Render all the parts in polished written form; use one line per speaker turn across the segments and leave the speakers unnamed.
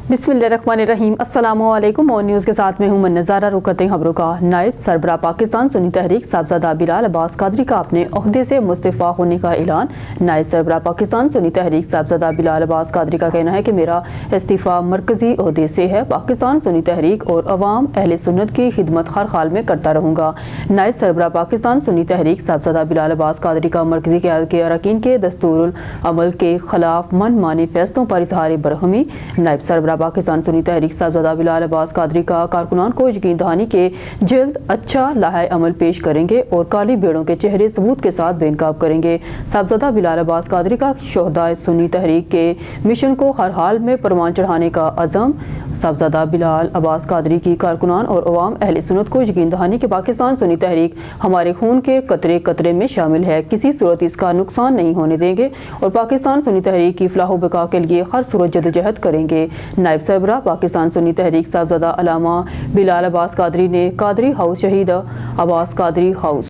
बिस्मिल्लाहिर्रहमानिर्रहीम। अस्सलामुअलैकुम। और न्यूज़ के साथ में हूँ मैं नज़ारा। रुक करते हैं खबरों का। नायब सरबराह पाकिस्तान सुन्नी तहरीक साहबजादा बिलाल अब्बास कादरी का अपने ओहदे से मुस्तफ़ा होने का ऐलान। नायब सरबराह पाकिस्तान सुन्नी तहरीक साहबजादा बिलाल अब्बास कादरी का कहना है कि मेरा इस्तीफ़ा मरकज़ी ओहदे से है। पाकिस्तान सुन्नी तहरीक और अवाम अहले सुन्नत की खिदमत हर हाल में करता रहूँगा। नायब सरबराह पाकिस्तान सुन्नी तहरीक साहबजादा बिलाल अब्बास कादरी का मरकज़ी क़यादत के अरकान के दस्तूरुल अमल के खिलाफ मनमानी फैसलों पर इजहार बरहमी। नायब सरबराह पाकिस्तान सुन्नी तहरीक साहबजादा बिलाल अब्बास कादरी का कारकुनान को यकीन दहानी के जल्द अच्छा लाहे अमल पेश करेंगे और काली भेड़ों के चेहरे सबूत के साथ बेनकाब करेंगे। साहबजादा बिलाल अब्बास कादरी का शोहदाए सुन्नी तहरीक के मिशन को हर हाल में परवान चढ़ाने का अज़म। साहबजादा बिलाल अब्बास कादरी की कारकुनान और अवाम अहले सुन्नत को यकीन दहानी कि पाकिस्तान सुन्नी तहरीक हमारे खून के कतरे कतरे में शामिल है, किसी सूरत इसका नुकसान नहीं होने देंगे और पाकिस्तान सुन्नी तहरीक की फलाह बका के लिए हर सूरत जदोजहद करेंगे। नायब सरबराह पाकिस्तान सुन्नी तहरीक साहबजादा अल्लामा बिलाल अब्बास कादरी ने कादरी हाउस शहीद अब्बास कादरी हाउस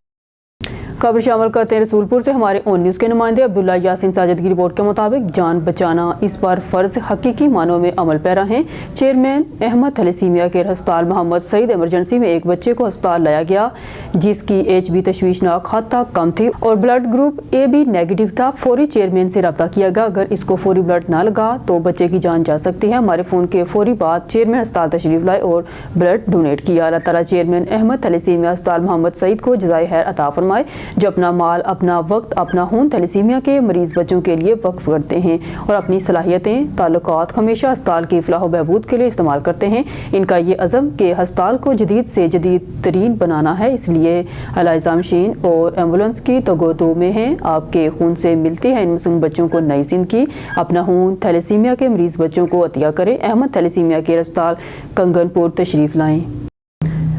खबर शामिल करते हैं रसूलपुर से हमारे ऑन न्यूज़ के नुमाइंदे अब्दुल्ला यासीन साजिद की रिपोर्ट के मुताबिक जान बचाना इस पर फ़र्ज हकीकी मानों में अमल पैरा हैं। चेयरमैन अहमद थैलेसीमिया केयर अस्पताल मोहम्मद सईद इमरजेंसी में एक बच्चे को अस्पताल लाया गया जिसकी HB तशवीशनाक हद तक कम थी और ब्लड ग्रुप AB नेगेटिव था। फौरी चेयरमैन से रब्ता किया गया। अगर इसको फौरी ब्लड ना लगा तो बच्चे की जान जा सकती है। हमारे फ़ोन के फौरी बाद चेयरमैन अस्पताल तशरीफ लाए और ब्लड डोनेट किया। अल्लाह ताला चेयरमैन अहमद थैलेसीमिया अस्पताल मोहम्मद सईद को जज़ाए खैर अता फरमाए जो अपना माल, अपना वक्त, अपना खून थैलेसीमिया के मरीज बच्चों के लिए वक्फ करते हैं और अपनी सलाहियतें ताल्लुकात हमेशा अस्पताल की फलाह व बहबूद के लिए इस्तेमाल करते हैं। इनका ये अज़म कि अस्पताल को जदीद से जदीद तरीन बनाना है, इसलिए अलाइज़ा मशीन और एम्बुलेंस की तगोदो में हैं। आपके खून से मिलती है इन मासूम बच्चों को नई जिंद की। अपना खून थैलेसीमिया के मरीज बच्चों को अतिया करें। अहमद थैलेसीमिया के अस्पताल कंगनपुर तशरीफ लाएँ।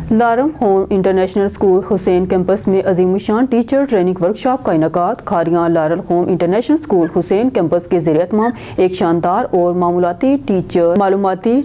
दारुल होम इंटरनेशनल स्कूल हुसैन कैंपस में अजीमुशान टीचर ट्रेनिंग वर्कशॉप का इनकाद। खारियां दारुल होम इंटरनेशनल स्कूल हुसैन कैंपस के ज़ेर एहतमाम एक शानदार और मालूमाती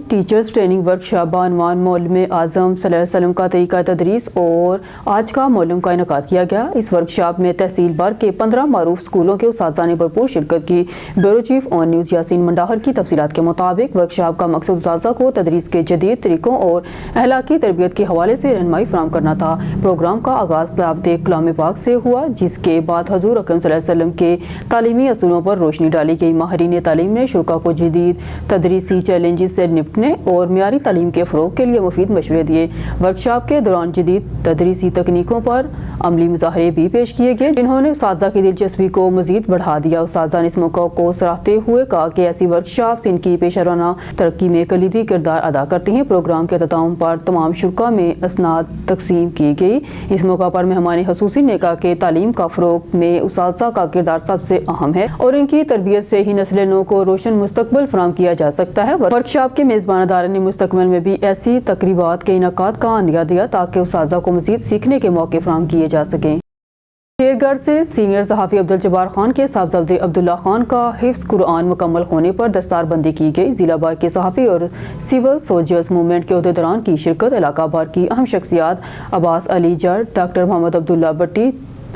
टीचर्स ट्रेनिंग वर्कशॉप बानवान मौलम आज़म सल्लल्लाहु अलैहि वसल्लम का तरीका तदरीस और आज का मौलम का इनकाद किया गया। इस वर्कशॉप में तहसील भर के 15 मारूफ स्कूलों के उस्ताज़ा ने भरपूर शिरकत की। Bureau chief on news Yasin Mandahar की तफसीलात के मुताबिक वर्कशॉप का मकसद उस्ताज़ा को तदरीस के जदीद तरीकों और अहलाकी तरबियत के हवाले से रहनुमाई फराहम करना था। प्रोग्राम का आगाज़ तिलावत कलाम पाक से हुआ जिसके बाद हजूर अकरम सल्लल्लाहु अलैहि वसल्लम के तालीमी असूलों पर रोशनी डाली गई। माहिरीन तालीम ने शुरा को जदीद तदरीसी चैलेंजेस से निपटने और मियारी तालीम के फ़रोग के लिए मुफीद मशवरे दिए। वर्कशॉप के दौरान जदीद तदरीसी तकनीकों पर अमली मुज़ाहरे भी पेश किए गए जिन्होंने उस्ताज़ा की दिलचस्पी को मज़ीद बढ़ा दिया। उस्ताज़ा ने इस मौका को सराहते हुए कहा कि ऐसी वर्कशॉप्स इनकी पेशराना तरक्की में कलीदी किरदार अदा करती हैं। प्रोग्राम के अख्ताम पर तमाम शुरा में असनाद तकसीम की गई। इस मौका पर मेहमान खसूसी ने कहा कि तालीम का फ़रोग में उस्ताज़ा का किरदार सबसे अहम है और इनकी तरबियत से ही नस्ल नौ को रोशन मुस्तकबिल फराहम किया जा सकता है। वर्कशॉप के मेज़बान अदारे ने मुस्तकबिल में भी ऐसी तकरीबात के इनकाद का अंदिया दिया ताकि उस्ताज़ा को मज़ीद सीखने के मौके फराहम किए जा सकें। शेरगढ़ से सीनियर सहाफ़ी अब्दुल जब्बार खान के साहबजादे अब्दुल्ला खान का हिफ्ज़ कुरान मुकम्मल होने पर दस्तार बंदी की गई। ज़िला भर के सहाफ़ी और सिविल सोल्जर्स मूवमेंट के अहदेदारान की शिरकत। इलाका भर की अहम शख्सियात अब्बास अली जट, डॉक्टर मोहम्मद अब्दुल्ला भट्टी,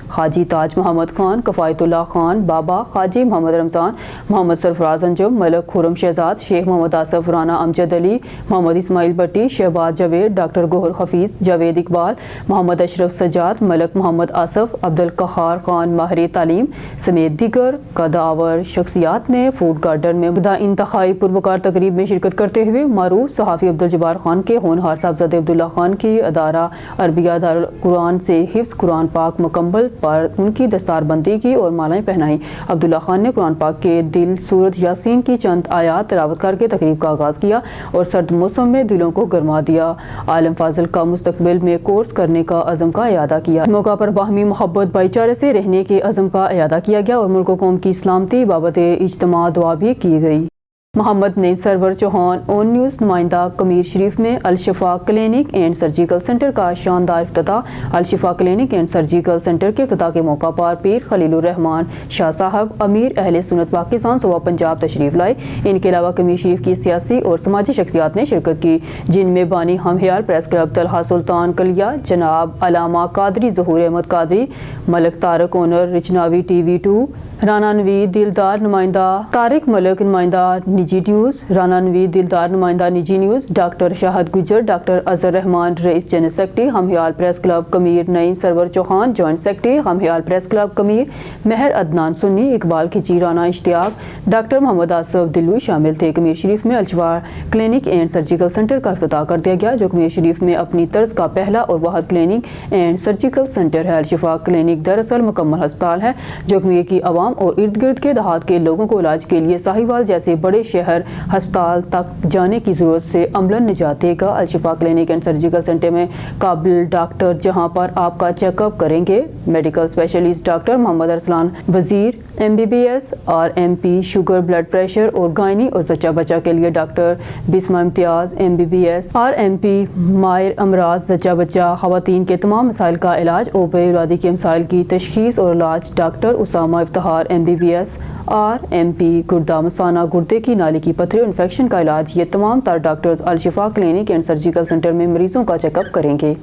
हाजी ताज मोहम्मद खान, कफ़ायतुल्लाह खान, बाबा हाजी मोहम्मद रमज़ान, मोहम्मद सरफराज अंजुम, मलक खुरम शहजाद, शेख मोहम्मद आसफ, राना अमजद अली, मोहम्मद इस्माइल भट्टी, शहबाज जावेद, डॉक्टर गोहर हफीज़, जावेद इकबाल, मोहम्मद अशरफ सजाद, मलक मोहम्मद आसफ, अब्दुल कहार खान माहिर तालीम समेत दीगर कदावर शख्सियात ने फूड गार्डन में इंतहाई पुरवकार तकरीब में शिरकत करते हुए मारूफ सहाफ़ी अब्दुल जब्बार खान के होनहार साहबजादे अब्दुल्ला खान की अदारा अरबिया दारुल कुरान से हिफ्ज़ कुरान पाक मुकम्मल पर उनकी दस्तारबंदी की और मालाएं पहनाई। अब्दुल्ला खान ने कुरान पाक के दिल सूरत यासीन की चंद आयात तिलावत करके तकरीब का आगाज़ किया और सर्द मौसम में दिलों को गरमा दिया। आलम फाजिल का मुस्तकबिल में कोर्स करने का अज़म का इयादा किया। इस मौका पर बाहमी मोहब्बत भाईचारे से रहने के अज़म का इयादा किया गया और मुल्क कौम की सलामती बाबत इज्तिमा दुआ भी की गई। मोहम्मद नई सरवर चौहान ऑन न्यूज़ नुमाइंदा कमीर शरीफ में अल-शिफा क्लिनिक एंड सर्जिकल सेंटर का शानदार इफ्तिताह। अल-शिफा क्लिनिक एंड सर्जिकल सेंटर के इफ्तिताह के मौका पर पीर खलीलुर रहमान शाह साहब अमीर अहले सुन्नत पाकिस्तान सूबा पंजाब तशरीफ लाए। इनके अलावा कमीर शरीफ की सियासी और समाजी शख्सियात ने शिरकत की जिनमें बानी हमयार प्रेस क्लब तलहा सुल्तान कलिया, जनाब अलामा कादरी, ज़हूर अहमद कादरी, मलक तारक ओनर, रिचनावी TV2, राना नवीद दिलदार, नुमाइंदा तारिक मलक, नुमाइंदा निजी न्यूज़, राना नवीद दिलदार नुमाइंदा निजी news, doctor Shahid Gujjar, doctor Azhar Rehman Raees general secretary, हमहियाल press club Kamir Naeem Sarwar Chauhan joint secretary, हमहियाल press club Kamir Mehr Adnan Sunni, Iqbal Khichi, Rana Ishtiaq, doctor Muhammad Asif Dillu शामिल थे। कमीर शरीफ में Alshifa clinic and surgical centre का इफ्तिताह कर दिया गया, जो कमीर शरीफ में अपनी तर्ज का पहला और वाहिद क्लिनिक एंड सर्जिकल सेंटर है। अलशिफा क्लिनिक दरअसल मुकम्मल अस्पताल है जो कमीर की आवाम और इर्द गिर्द के देहात के लोगों को इलाज के लिए साहिवाल जैसे बड़े शहर अस्पताल तक जाने की ज़रूरत से अमलन निजात देगा। Alshifa clinic and surgical centre में काबिल डॉक्टर जहां पर आपका चेकअप करेंगे। Medical specialist doctor Mohammad Arsalan Wazir MBBS RMP sugar blood pressure और गायनी और जच्चा बच्चा के लिए doctor Bisma Imtiaz MBBS RMP माहिर अमराज जच्चा बच्चा ख़वातीन के तमाम मसाइल का इलाज और बेऔलादी के मसाइल की तशखीस और इलाज doctor Usama Iftikhar MBBS RMP गुर्दा मसाना गुर्दे की नाली की पथरी और इन्फेक्शन का इलाज। ये तमाम तर doctors Alshifa clinic and surgical centre में मरीजों का चेकअप करेंगे।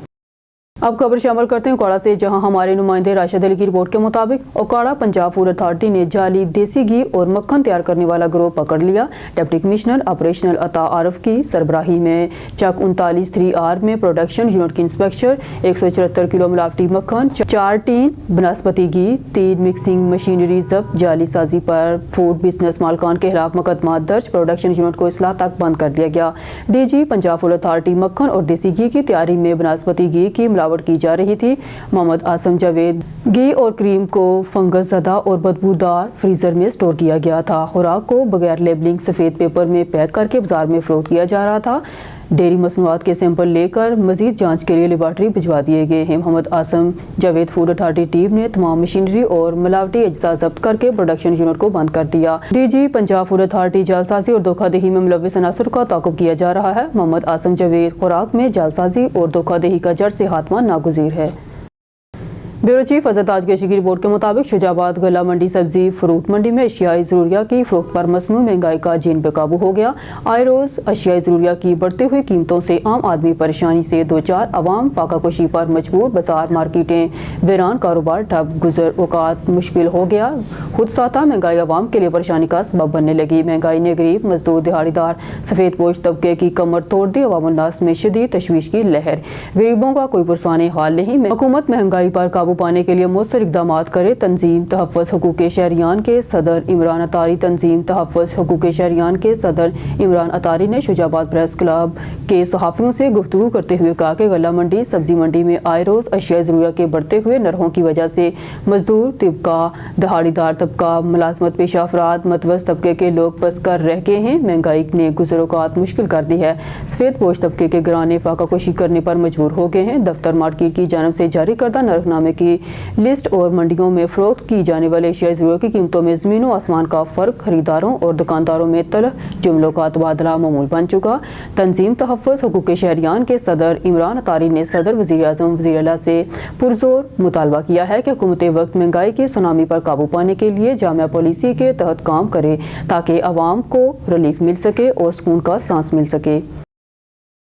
अब खबर शामिल करते हैं ओकाड़ा से, जहां हमारे नुमाइंदे राशिद अली की रिपोर्ट के मुताबिक ओकाड़ा पंजाब फूड अथॉरिटी ने जाली देसी घी और मक्खन तैयार करने वाला गिरोह पकड़ लिया। डिप्टी कमिश्नर ऑपरेशनल अता आरफ की सरबराही में चक 39 3R में प्रोडक्शन यूनिट की इंस्पेक्शन 174 किलो मिलावटी मक्खन, 4 टीन बनस्पति घी, 3 मिक्सिंग मशीनरी जब्त। जाली साजी पर फूड बिजनेस मालकान के खिलाफ मुकदमा दर्ज। प्रोडक्शन यूनिट को इस्लाह तक बंद कर दिया गया। DG पंजाब फूड अथॉरिटी मक्खन और देसी घी की तैयारी में बनस्पति घी की मिलावट की जा रही थी। मोहम्मद आसम जावेद घी और क्रीम को फंगस ज़दा और बदबूदार फ्रीजर में स्टोर किया गया था। खुराक को बगैर लेबलिंग सफ़ेद पेपर में पैक करके बाजार में फरोख्त किया जा रहा था। डेयरी मसनूआत के सैंपल लेकर मजीद जांच के लिए लेबॉर्ट्री भिजवा दिए गए हैं। Mohammad Asim Javed food authority team ने तमाम मशीनरी और मिलावटी अज्जा जब्त करके प्रोडक्शन यूनिट को बंद कर दिया। DG पंजाब फूड अथॉरिटी जालसाजी और धोखाधड़ी में मुलव्विस अनासर का ताक़ुब किया जा रहा है। मोहम्मद आसम जावेद खुराक में जालसाजी और धोखाधड़ी का जड़ से खात्मा नागुज़ीर है। ब्यूरो चीफ अजहर ताजगेशी की रिपोर्ट के मुताबिक शुजाबाद गला मंडी सब्जी फ्रूट मंडी में अशियाई ज़रूरिया की फ़रोख्त पर मसनू महंगाई का जीन बेकाबू हो गया। आए रोज़ अशियाई ज़रूरिया की बढ़ती हुई कीमतों से आम आदमी परेशानी से दो चार, अवाम फाकाकुशी पर मजबूर, बाजार मार्केटें वीरान, कारोबार ठप, गुजर औकात मुश्किल हो गया। खुद साता महंगाई अवाम के लिए परेशानी का सबब बनने लगी। महंगाई ने गरीब मजदूर दिहाड़ीदार सफ़ेद पोश तबके की कमर तोड़ दी। अवामुन्नास में शदीद तशवीश की लहर, गरीबों का कोई पुरसाने हाल नहीं। हुकूमत महंगाई पर काबू पाने के लिए मौसर इक़दाम करे। तंजीम तहफ़्फ़ुज़ हुकूक़ शहरियान के सदर इमरान अतारी तंजीम तहफ़्फ़ुज़ हुकूक़ शहरियान के सदर इमरान अतारी ने शुजाबाद प्रेस क्लब के सहाफ़ियों से गुफ्तगू करते हुए कहा कि गला मंडी सब्जी मंडी में आए रोज़ अशिया ज़रूरिया के बढ़ते हुए नरहों की वजह से मजदूर तबका, दिहाड़ीदार तबका, मुलाजमत पेशा अफराद, मतवस तबके के लोग बस कर रह गए हैं। महंगाई ने गुज़र औकात मुश्किल कर दी है। सफ़ेद पोश तबके के घराने फाकाकुशी करने पर मजबूर हो गए हैं। दफ्तर मार्केट की जानब से जारी करदा नरखनामे की लिस्ट और मंडियों में फरोख्त की जाने वाले अशियाई ज़रूरत की कीमतों में ज़मीन और आसमान का फ़र्क, खरीदारों और दुकानदारों में तलख जुमलों का तबादला मामूल बन चुका। तंजीम तहफ़्फ़ुज़ हुकूक़ शहरियान के सदर इमरान अतारी ने सदर वज़ीर आज़म वज़ीर आला से पुरज़ोर मुतालबा किया है कि हुकूमत वक्त महंगाई की सुनामी पर काबू पाने के लिए जामिया पॉलिसी के तहत काम करे ताकि आवाम को रिलीफ मिल सके और सुकून का सांस मिल सके।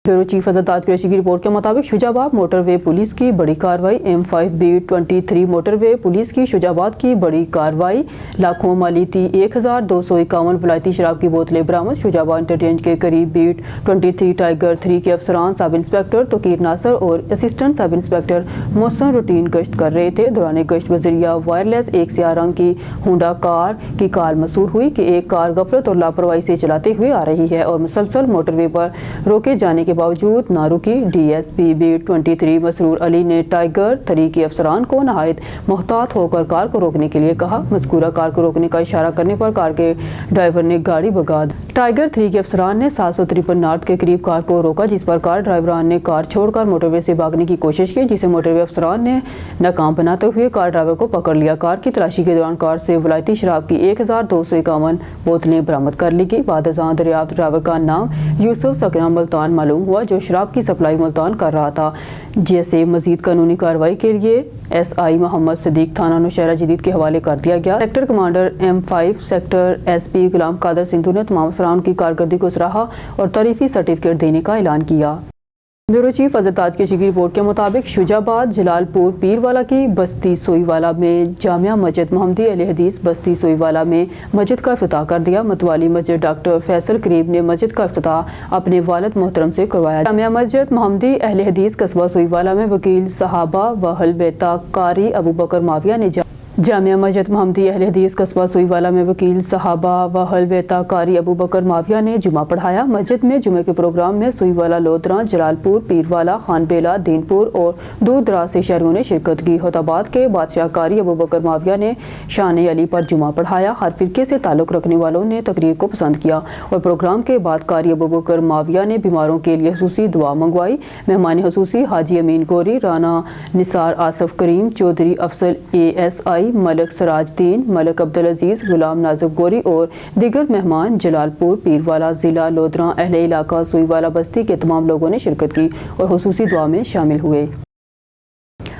ब्यूरो चीफ अजहर ताजगेशी की रिपोर्ट के मुताबिक शुजाबाद मोटरवे पुलिस की बड़ी कार्रवाई। M5B23 मोटरवे पुलिस की शुजाबाद की बड़ी कार्रवाई। लाखों मालियती 1251 विलायती शराब की बोतलें बरामद। शुजाबाद इंटरचेंज के करीब बीट 23 टाइगर 3 के अफसरान सब इंस्पेक्टर तोकीर नासर और assistant sub inspector Mohsin routine गश्त कर रहे थे। दौरान गश्त वज़रिया वायरलेस एक स्याह रंग की होंडा कार की कॉल मसूल हुई कि एक कार गफलत और लापरवाही से चलाते हुए आ रही है और मुसलसल मोटरवे पर रोके जाने के बावजूद ना रुकी। DSP B23 मसरूर अली ने टाइगर 3 के अफसरान को नहायत मोहतात होकर कार को रोकने के लिए कहा। मज़कूरा कार को रोकने का इशारा करने पर कार के ड्राइवर ने गाड़ी भगा दी। टाइगर 3 के अफसरान ने 753 नॉर्थ के करीब कार को रोका, जिस पर कार ड्राइवरान ने कार छोड़कर मोटरवे से भागने की कोशिश की, जिसे मोटरवे अफसरान ने नाकाम बनाते हुए कार ड्राइवर को पकड़ लिया। कार की तलाशी के दौरान कार से विलायती शराब की 1251 बोतलें बरामद कर ली गई। बाद दरियाफ्त ड्राइवर का नाम यूसुफ सकना मुल्तान मालूम हुआ, जो शराब की सप्लाई मुल्तान कर रहा था, जैसे मजीद कानूनी कार्रवाई के लिए SI मोहम्मद सदीक थाना नौशहरा जदीद के हवाले कर दिया गया। Sector commander M5 sector SP गुलाम कादर सिंधु ने तमाम अफसरान की कारकर्दगी को सराहा और तारीफी सर्टिफिकेट देने का ऐलान किया। ब्यूरो चीफ अजहर ताजकेशी की रिपोर्ट के मुताबिक शुजाबाद जलालपुर पीरवाला की बस्ती सोईवाला में जामिया मस्जिद मोहम्मदी अहले हदीस बस्ती सोईवाला में मस्जिद का इफ्तिताह कर दिया। मतवाली मस्जिद डॉक्टर फैसल करीब ने मस्जिद का इफ्तिताह अपने वालिद मोहतरम से करवाया। जामिया मस्जिद मोहम्मदी अहले हदीस कस्बा सोईवाला में वकील सहाबा व अहल बैत कारी अबू बकर माविया ने जामिया मस्जिद मोहम्मदी अहले हदीस कस्बा सोईवाला में वकील सहाबा व अहल बैत कारी अबू बकर माविया ने जुमा पढ़ाया। मस्जिद में जुमे के प्रोग्राम में सोईवाला, लोधरा, जलालपुर, पीरवाला, खानबेला, दीनपुर और दूर दराज से शहरियों ने शिरकत की। होताबाद के बादशाह कारी अबू बकर माविया ने शान अली पर जुमा पढ़ाया। हर फिरके से ताल्लुक़ रखने वालों ने तकरीर को पसंद किया और प्रोग्राम के बाद कारी अबू बकर माविया ने बीमारों के लिए खुसूसी दुआ मंगवाई। मेहमान खुसूसी हाजी अमीन गोरी, राना निसार, आसफ करीम, चौधरी अफसल ASI, मलिक सराजदीन, मलिक अब्दुल अजीज, गुलाम नाजिब गोरी और दीगर मेहमान जलालपुर, पीरवाला, जिला, लोधरा, अहले इलाका सोईवाला बस्ती के तमाम लोगों ने शिरकत की और खुसूसी दुआ में शामिल हुए।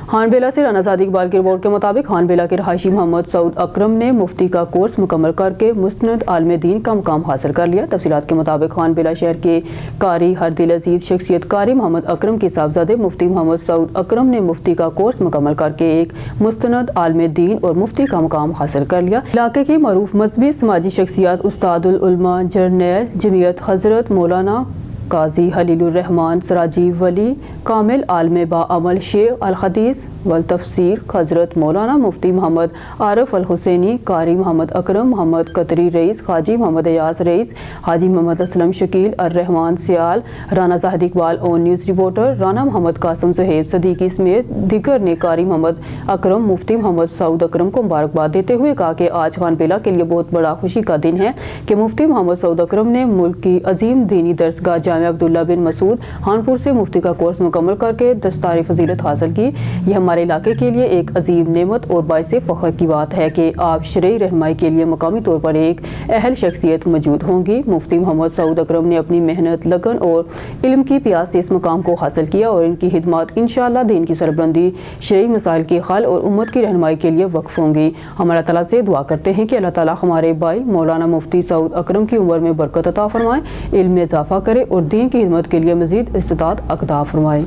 खानबेला से राना ज़ाद इकबाल की रिपोर्ट के मुताबिक खानबेला के रहायशी मोहम्मद सऊद अकरम ने मुफ्ती का कोर्स मुकम्मल करके मुस्तनद आलम दीन का मुकाम हासिल कर लिया। तफसीलात के मुताबिक खानबेला शहर के कारी हर दिल अजीज शख्सियत कारी मोहम्मद अकरम के साहबजादे मुफ्ती मोहम्मद सऊद अकरम ने मुफ्ती का कोर्स मुकम्मल करके एक मुस्तनद आलम दीन और मुफ्ती का मुकाम हासिल कर लिया। इलाके की मरूफ मजहबी समाजी शख्सियत उस्तादुल उलमा जर्नैल जमीयत हजरत मौलाना काजी हलीलुर रहमान सराजी वली कामिल आलम बाअमल शेख अल हदीस वल तफसीर हजरत मौलाना मुफ्ती मोहम्मद आरिफ अल हुसैनी, कारी Mohammad Akram, Muhammad Qatri Raees, Haji Muhammad Ayaz Raees, Haji Muhammad Aslam Shakeel ur Rehman Sial, Rana Zahid Iqbal on news reporter, Rana Muhammad Qasim Suhaib Siddiqui समेत दिगर ने कारी मोहम्मद अकरम मुफ्ती मोहम्मद सऊद अकरम को मुबारकबाद देते हुए कहा कि आज खानबेला के लिए बहुत बड़ा खुशी का दिन है कि मुफ्ती मोहम्मद सऊद अकरम ने मुल्क की अजीम दीनी दरसगाह जामिया अब्दुल्ला बिन मसूद खानपुर से मुफ्ती का कोर्स मुकम्मल करके दस्तार फजीलत हासिल की। यह हमारे इलाके के लिए एक अजीम नेमत और बाइसे फ़ख्र की बात है कि आप शरई रहनुमाई के लिए मकामी तौर पर एक अहल शख्सियत मौजूद होंगी। मुफ्ती मोहम्मद सऊद अकरम ने अपनी मेहनत, लगन और इल्म की प्यास से इस मकाम को हासिल किया और इनकी खिदमत इंशाअल्लाह दीन की सरबलंदी, शरई मसाइल के हल और उम्मत की रहनुमाई के लिए वक्फ होंगी। हम अल्लाह ताला से दुआ करते हैं कि अल्लाह ताला हमारे भाई मौलाना मुफ्ती सऊद अकरम की उम्र में बरकत अता फरमाए, इल्म में इजाफा करे और दीन की खिदमत के लिए मजीद इस्तिताअत अता फरमाए।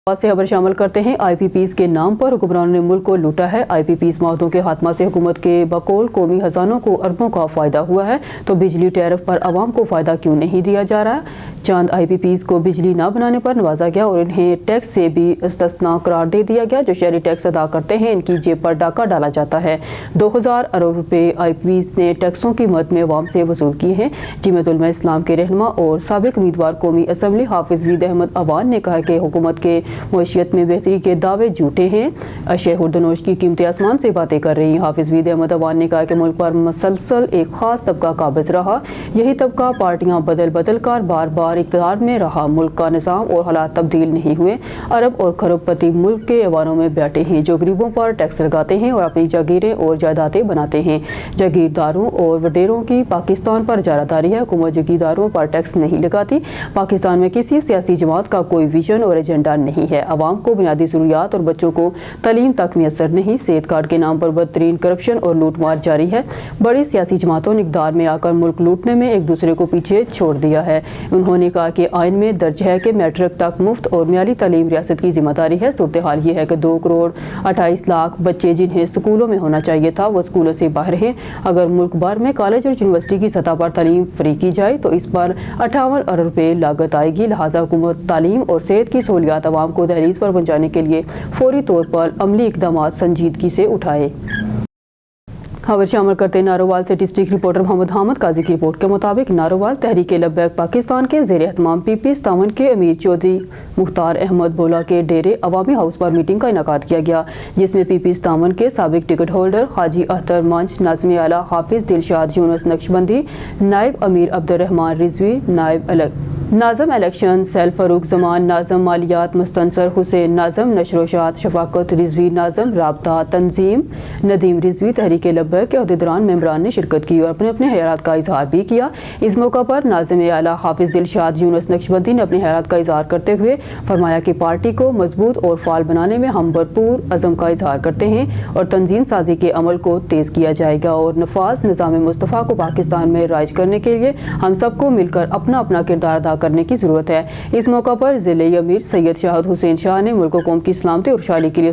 से खबर शामिल करते हैं। IPPs के नाम पर हुक्मरानों ने मुल्क को लूटा है। IPPs माहदों के खात्मा से हुकूमत के बकौल कौमी खजानों को अरबों का फ़ायदा हुआ है, तो बिजली टैरिफ पर आवाम को फ़ायदा क्यों नहीं दिया जा रहा? चंद IPPs को बिजली ना बनाने पर नवाजा गया और इन्हें टैक्स से भी इस्तिस्ना करार दे दिया गया। जो शहरी टैक्स अदा करते हैं इनकी जेब पर डाका डाला जाता है। 2000 अरब रुपए IPPs ने टैक्सों की मद में अवाम से वसूल किए हैं। जमीयत उलमा इस्लाम के रहनुमा और साबिक उम्मीदवार कौमी असम्बली हाफिज वीद अहमद अवान ने कहा कि हुकूमत के मईशत में बेहतरी के दावे झूठे हैं। अशय हुर्दनोश की कीमतें आसमान से बातें कर रही हैं। हाफिज वीद अहमद अवान ने कहा कि मुल्क पर मसलसल एक खास तबका काबिज रहा। यही तबका पार्टियां बदल बदल कर बार बार इक़्तिदार में रहा। मुल्क का निज़ाम और हालात तब्दील नहीं हुए। अरब और खरबपति मुल्क के ऐवानों में बैठे हैं जो गरीबों पर टैक्स लगाते हैं और अपनी जागीरें और जायदादें बनाते हैं। जागीरदारों और वडेरों की पाकिस्तान पर इजारादारी है। हुकूमत जागीरदारों पर टैक्स नहीं लगाती। पाकिस्तान में किसी सियासी जमात का कोई विजन और एजेंडा नहीं है। आवाम को बुनियादी ज़रूरियात और बच्चों को तालीम तक मैसर नहीं। सेहत कार्ड के नाम पर बदतरीन करप्शन और लूटमार जारी है। बड़ी सियासी जमातों ने इक़्तिदार में आकर मुल्क लूटने में एक दूसरे को पीछे छोड़ दिया है। उन्होंने कहा कि आइन में दर्ज है कि मैट्रिक तक मुफ्त और मियाली तालीम रियासत की जिम्मेदारी है। सूरत हाल ये है कि 2 करोड़ 28 लाख बच्चे जिन्हें स्कूलों में होना चाहिए था वो स्कूलों से बाहर हैं। अगर मुल्क भर में कॉलेज और यूनिवर्सिटी की सतह पर तालीम फ्री की जाए तो इस पर 58 अरब रुपए लागत आएगी। लिहाजा हुकूमत तालीम और सेहत की सहूलियात आवाम को दहलीज पर पहुँचाने के लिए फौरी तौर पर अमली इक़दाम संजीदगी से उठाए। खबर शामिल करते नारोवाल से डिस्ट्रिक्ट रिपोर्टर मोहम्मद हामिद काजी की रिपोर्ट के मुताबिक नारोवाल तहरीक लब्बैक पाकिस्तान के ज़ेर एहतमाम PP57 के अमीर चौधरी मुख्तार अहमद बोला के डेरे अवामी हाउस पर मीटिंग का इनेकाद किया गया, जिसमें PP57 के साबिक टिकट होल्डर हाजी अख्तर मंच, नाज़िम आला हाफिज दिलशाद यूनुस नक्शबंदी, नायब अमीर अब्दुर्रहमान रिजवी, नाज़म इलेक्शन सेल फ़रूक जमान, नाज़म मालियात मुस्तनसर हुसैन, नाज़म नशरोशात शफाकत रिजवी, नाज़म राबता तंजीम नदीम रिजवी तहरीक लब्बैक के अहदेदारान मेंबरान ने शिरकत की और अपने अपने हयात का इजहार भी किया। इस मौका पर नाज़िम आला हाफिज दिलशाद यूनुस नक्शबंदी ने अपने हयात का इजहार करते हुए फरमाया कि पार्टी को मजबूत और फाल बनाने में हम भरपूर अज़म का इजहार करते हैं और तंजीम साजी के अमल को तेज़ किया जाएगा और नफाज निज़ाम मुस्तफ़ा को पाकिस्तान में राइज करने के लिए हम सबको मिलकर अपना अपना किरदार अदा کرنے کی ضرورت ہے۔ اس موقع پر ضلعی امیر سید شاہد حسین شاہ نے ملک و قوم کی سلامتی اور خوشحالی کے لیے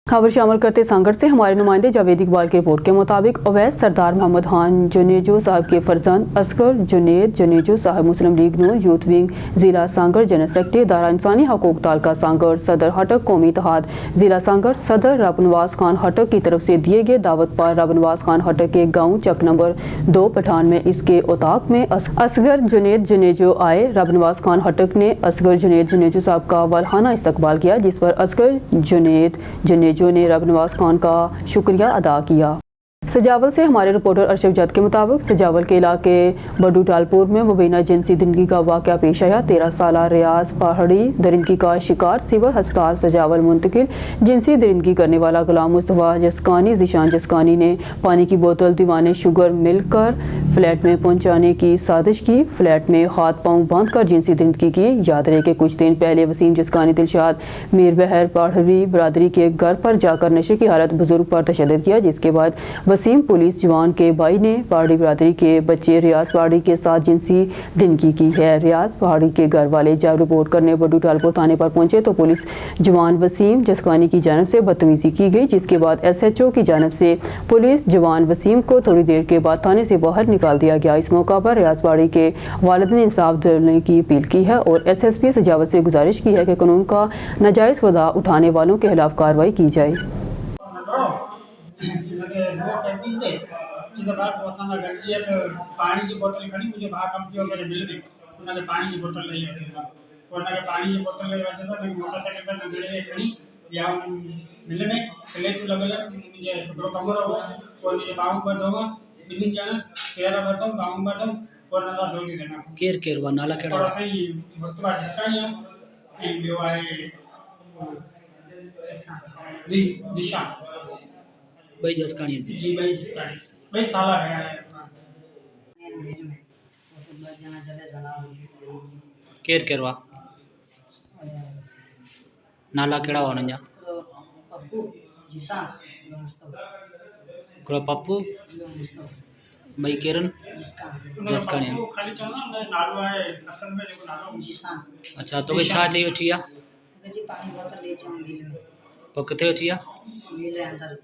خبر شامل کرتے سانگڑ سے ہمارے نمائندے جاوید اقبال کی رپورٹ کے مطابق اویس سردار محمد خان جنیجو صاحب کے فرزند اصغر جنید جنیجو صاحب مسلم لیگ نون یوتھ ونگ ضلع سانگڑ جنرل سیکرٹری ادارہ انسانی حقوق تعلقہ سانگڑ صدر ہٹک قومی اتحاد ضلع سانگڑ صدر رب نواز خان ہٹک کی طرف سے دیے گئے دعوت پر رب نواز خان ہٹک کے گاؤں چک نمبر 2 پٹھان میں اس کے اوطاق میں اصغر جنید جنیجو آئے۔ رب نواز خان ہٹک نے اصغر جنید جنیجو صاحب کا والہانہ استقبال کیا، جس پر اصغر جنید جنیجو نے رب نواز خان کا شکریہ ادا کیا۔ سجاول سے ہمارے رپورٹر ارشد جد کے مطابق سجاول کے علاقے بڈو ٹالپور میں مبینہ جنسی درندگی کا واقعہ پیش آیا۔ 13 سالہ ریاض پہاڑی درندگی کا شکار سول ہسپتال سجاول منتقل۔ جنسی درندگی کرنے والا غلام مصطفیٰ جسکانی ذیشان جسکانی نے پانی کی بوتل دیوانے شوگر مل کر فلیٹ میں پہنچانے کی سازش کی۔ فلیٹ میں ہاتھ پاؤں باندھ کر جنسی درندگی کی۔ یاد رہے کہ کچھ دن پہلے وسیم جسکانی دلشاد میر بہر پہاڑی برادری کے گھر پر جا کر نشے کی حالت بزرگ پر تشدد کیا، جس کے بعد وسیم پولیس جوان کے بھائی نے پہاڑی برادری کے بچے ریاض پہاڑی کے ساتھ جنسی درندگی کی ہے۔ ریاض پہاڑی کے گھر والے جب رپورٹ کرنے بڈو ٹالپور تھانے پر پہنچے تو پولیس جوان وسیم جسکانی کی جانب سے بدتمیزی کی گئی، جس کے بعد SHO کی جانب سے پولیس جوان وسیم کو تھوڑی دیر کے بعد تھانے سے باہر نکال دیا گیا۔ اس موقع پر ریاض پہاڑی کے والد نے انصاف دلانے کی اپیل کی ہے اور SSP سجاول سے گزارش کی ہے کہ قانون کا ناجائز فائدہ اٹھانے والوں کے خلاف کارروائی کی جائے۔
پانی کی بوتل کھڑی مجھے باہر کمپنی وغیرہ مل گئی، انہوں نے پانی کی بوتل لے آتی تھا تو انہوں نے پانی کی بوتل لے آتی تھا، میری موٹر سائیکل پر گڑے ہوئے کھڑی یا مل میں کلے تو لگے مجھے کپڑوں کمر ہوا تو مجھے باہوں پر دھوا بلنگ جانا تیرا بتاؤں باہوں پر دھو اور نالا دھو دی دینا
کیر کیر وہ نالا کیڑا
تھوڑا سا ہی مصطفیٰ جسکانی ہے جو آئے دشا
بھائی جسکانی
جی بھائی جسکانی بھائی سالہ رہا ہے
کیر کیر وا نالا کیڑا وا ننجا
پپو جسان
کرو پپو بھائی کیرن جسکانی
خالی چلنا نالو ہے اصل میں جو نالو جسان
اچھا تو چھا چاہیے اٹھیا
جی پانی بوتل لے جاؤں میل میں
تو کتے اٹھیا
میل ہے اندر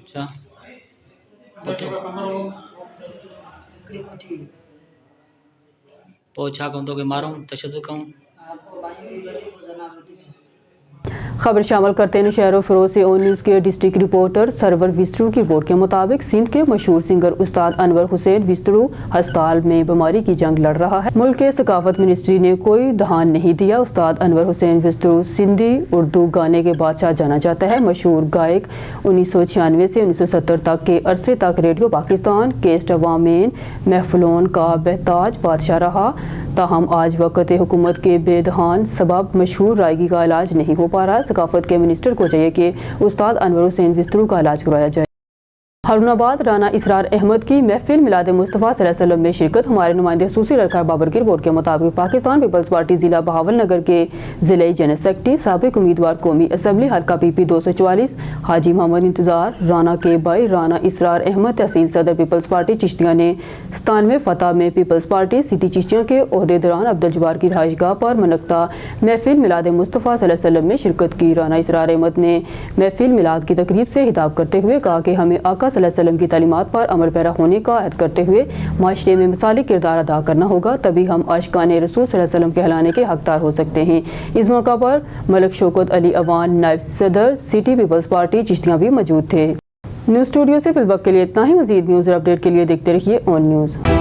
اچھا پتو پوچھا کم تو کہ ماروں تشدد کم
آپ کو بھائی بھی بڑے کو جنا روٹی میں
خبر شامل کرتے ہیں شہر و فروز سے اون نیوز کے ڈسٹرکٹ رپورٹر سرور وسترو کی رپورٹ کے مطابق سندھ کے مشہور سنگر استاد انور حسین وسترو ہسپتال میں بیماری کی جنگ لڑ رہا ہے۔ ملک کے ثقافت منسٹری نے کوئی دھیان نہیں دیا۔ استاد انور حسین وسترو سندھی اردو گانے کے بادشاہ جانا جاتا ہے۔ مشہور گائک 1996 سے 1970 تک کے عرصے تک ریڈیو پاکستان کیسٹ عوامین محفلون کا بہتاج بادشاہ رہا، تاہم آج وقت حکومت کے بے دھیان سبب مشہور رائیگی کا علاج نہیں ہو پا رہا ہے۔ ثقافت کے منسٹر کو چاہیے کہ استاد انور حسین وسترو کا علاج کروایا جائے۔ ہارون آباد رانا اسرار احمد کی محفل میلاد مصطفیٰ صلی اللہ علیہ وسلم میں شرکت۔ ہمارے نمائندے خصوصی لڑکا بابر کی رپورٹ کے مطابق پاکستان پیپلز پارٹی ضلع بہاول نگر کے ضلعی جنرل سیکرٹری سابق امیدوار قومی اسمبلی حلقہ PP 244 حاجی محمد انتظار رانا کے بھائی رانا اسرار احمد تحصیل صدر پیپلز پارٹی چشتیاں نے 97 فتح میں پیپلز پارٹی سٹی چشتیاں کے عہدیداران عبدالجبار کی رہائش گاہ پر منعقدہ محفل میلاد مصطفیٰ صلی اللہ علیہ وسلم میں شرکت کی۔ رانا اسرار احمد نے محفل میلاد کی تقریب سے خطاب کرتے ہوئے کہا کہ ہمیں آقا صلی اللہ علیہ وسلم کی تعلیمات پر عمل پیرا ہونے کا عہد کرتے ہوئے معاشرے میں مثالی کردار ادا کرنا ہوگا، تبھی ہم عاشقان رسول صلی اللہ علیہ وسلم کہلانے کے حقدار ہو سکتے ہیں۔ اس موقع پر ملک شوکت علی اوان نائب صدر سٹی پیپلز پارٹی چشتیاں بھی موجود تھے۔ نیوز اسٹوڈیو سے فی الوقت کے لیے اتنا ہی۔ مزید نیوز اور اپڈیٹ کے لیے دیکھتے رہیے اون نیوز۔